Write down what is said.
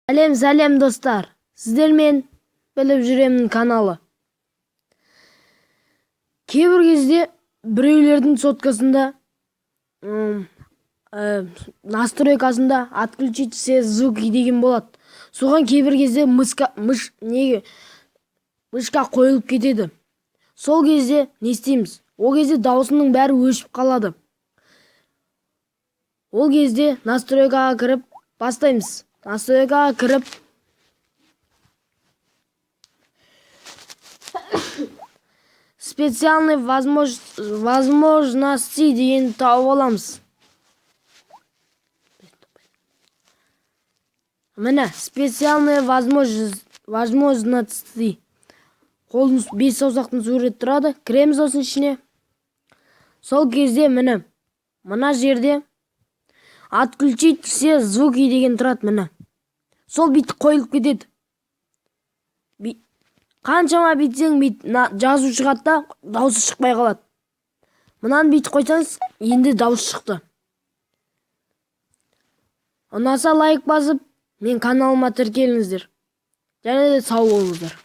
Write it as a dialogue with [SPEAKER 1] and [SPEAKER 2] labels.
[SPEAKER 1] Сәлем достар. Сіздермен біліп жүремін каналы. Кейбір кезде біреулердің соткасында настройкасында отключить все звуки деген болады. Соған кейбір кезде мышка қойылып кетеді. Сол кезде не істейміз? Ол кезде даусының бәрі өшіп қалады. Ол кезде настройкаға кіріп бастаймыз. Настройкаға кіріп специальный возможности деген тауып аламыз. Міне, специальный возможности. Қолдың 5 саусақтың суреті тұрады. Кіреміз осының ішіне. Сол кезде мына жерде отключить все звуки деген тұрады міне. Сол бит қойылып кетеді. Қаншама битсең жазу шығады да дауысы шықпай қалады. Мынаны бит қойсаңыз, енді дауыс шықты. Ұнаса лайк басып, мен каналыма тіркеліңіздер. Және де сау болыңыздар.